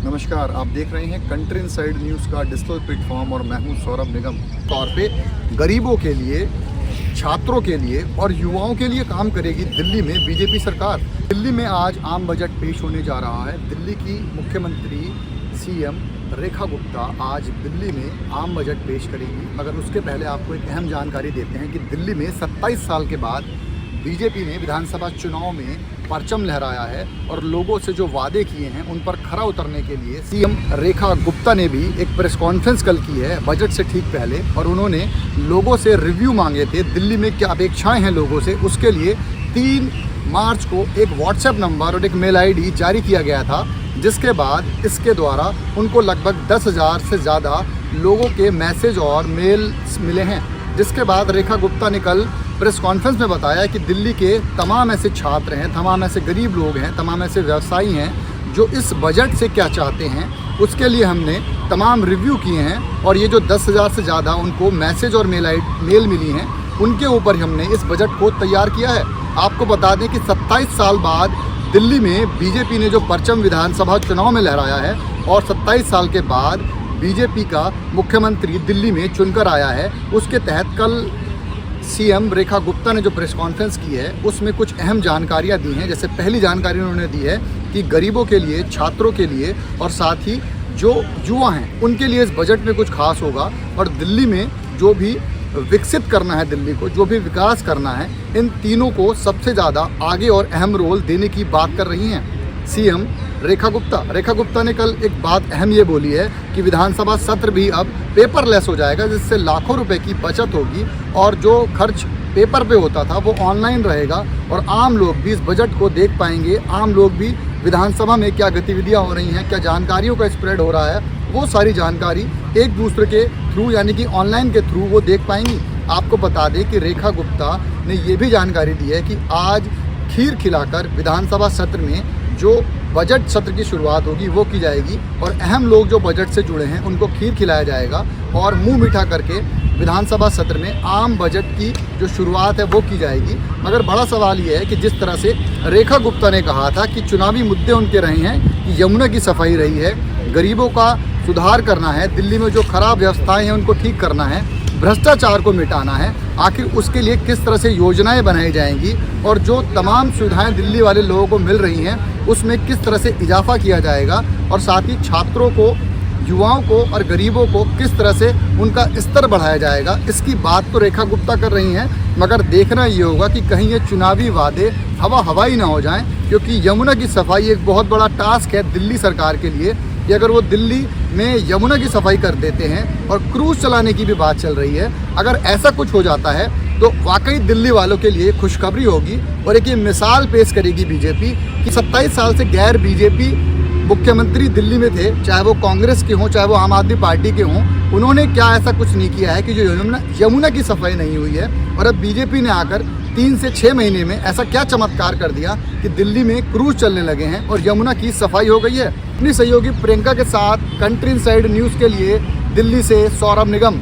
नमस्कार, आप देख रहे हैं कंट्री इनसाइड न्यूज़ का डिजिटल प्लेटफॉर्म और मैं हूं सौरभ निगम। तौर पे गरीबों के लिए, छात्रों के लिए और युवाओं के लिए काम करेगी दिल्ली में बीजेपी सरकार। दिल्ली में आज आम बजट पेश होने जा रहा है। दिल्ली की मुख्यमंत्री सीएम रेखा गुप्ता आज दिल्ली में आम बजट पेश करेगी। मगर उसके पहले आपको एक अहम जानकारी देते हैं कि दिल्ली में 27 साल के बाद बीजेपी ने विधानसभा चुनाव में परचम लहराया है और लोगों से जो वादे किए हैं उन पर खरा उतरने के लिए सीएम रेखा गुप्ता ने भी एक प्रेस कॉन्फ्रेंस कल की है बजट से ठीक पहले, और उन्होंने लोगों से रिव्यू मांगे थे दिल्ली में क्या अपेक्षाएं हैं लोगों से। उसके लिए 3 मार्च को एक व्हाट्सएप नंबर और एक मेल आईडी जारी किया गया था, जिसके बाद इसके द्वारा उनको लगभग 10,000 से ज़्यादा लोगों के मैसेज और मेल्स मिले हैं। जिसके बाद रेखा गुप्ता ने कल प्रेस कॉन्फ्रेंस में बताया कि दिल्ली के तमाम ऐसे छात्र हैं, तमाम ऐसे गरीब लोग हैं, तमाम ऐसे व्यवसायी हैं जो इस बजट से क्या चाहते हैं, उसके लिए हमने तमाम रिव्यू किए हैं और ये जो 10,000 से ज़्यादा उनको मैसेज और मेल मिली हैं, उनके ऊपर हमने इस बजट को तैयार किया है। आपको बता दें कि 27 साल बाद दिल्ली में बीजेपी ने जो परचम विधानसभा चुनाव में लहराया है और 27 साल के बाद बीजेपी का मुख्यमंत्री दिल्ली में चुनकर आया है, उसके तहत कल सीएम रेखा गुप्ता ने जो प्रेस कॉन्फ्रेंस की है उसमें कुछ अहम जानकारियां दी हैं। जैसे पहली जानकारी उन्होंने दी है कि गरीबों के लिए, छात्रों के लिए और साथ ही जो युवा हैं उनके लिए इस बजट में कुछ खास होगा और दिल्ली में जो भी विकसित करना है, दिल्ली को जो भी विकास करना है, इन तीनों को सबसे ज़्यादा आगे और अहम रोल देने की बात कर रही हैं सीएम रेखा गुप्ता ने कल एक बात अहम ये बोली है कि विधानसभा सत्र भी अब पेपरलेस हो जाएगा, जिससे लाखों रुपए की बचत होगी और जो खर्च पेपर पे होता था वो ऑनलाइन रहेगा और आम लोग भी इस बजट को देख पाएंगे। आम लोग भी विधानसभा में क्या गतिविधियां हो रही हैं, क्या जानकारियों का स्प्रेड हो रहा है, वो सारी जानकारी एक दूसरे के थ्रू यानी कि ऑनलाइन के थ्रू वो देख पाएंगी। आपको बता दें कि रेखा गुप्ता ने ये भी जानकारी दी है कि आज खीर खिलाकर विधानसभा सत्र में जो बजट सत्र की शुरुआत होगी वो की जाएगी और अहम लोग जो बजट से जुड़े हैं उनको खीर खिलाया जाएगा और मुंह मीठा करके विधानसभा सत्र में आम बजट की जो शुरुआत है वो की जाएगी। मगर बड़ा सवाल ये है कि जिस तरह से रेखा गुप्ता ने कहा था कि चुनावी मुद्दे उनके रहे हैं कि यमुना की सफाई रही है, गरीबों का सुधार करना है, दिल्ली में जो खराब व्यवस्थाएं हैं उनको ठीक करना है, भ्रष्टाचार को मिटाना है, आखिर उसके लिए किस तरह से योजनाएं बनाई जाएंगी और जो तमाम सुविधाएं दिल्ली वाले लोगों को मिल रही हैं उसमें किस तरह से इजाफा किया जाएगा और साथ ही छात्रों को, युवाओं को और गरीबों को किस तरह से उनका स्तर बढ़ाया जाएगा, इसकी बात तो रेखा गुप्ता कर रही हैं। मगर देखना ये होगा कि कहीं ये चुनावी वादे हवाई ना हो जाएं, क्योंकि यमुना की सफाई एक बहुत बड़ा टास्क है दिल्ली सरकार के लिए कि अगर वो दिल्ली में यमुना की सफाई कर देते हैं और क्रूज़ चलाने की भी बात चल रही है, अगर ऐसा कुछ हो जाता है तो वाकई दिल्ली वालों के लिए खुशखबरी होगी और एक ये मिसाल पेश करेगी बीजेपी कि 27 साल से गैर बीजेपी मुख्यमंत्री दिल्ली में थे, चाहे वो कांग्रेस के हों, चाहे वो आम आदमी पार्टी के हों, उन्होंने क्या ऐसा कुछ नहीं किया है कि जो यमुना की सफाई नहीं हुई है। और अब बीजेपी ने आकर 3 से 6 महीने में ऐसा क्या चमत्कार कर दिया कि दिल्ली में क्रूज चलने लगे हैं और यमुना की सफाई हो गई है। अपनी सहयोगी प्रियंका के साथ कंट्री इनसाइड न्यूज़ के लिए दिल्ली से सौरभ निगम।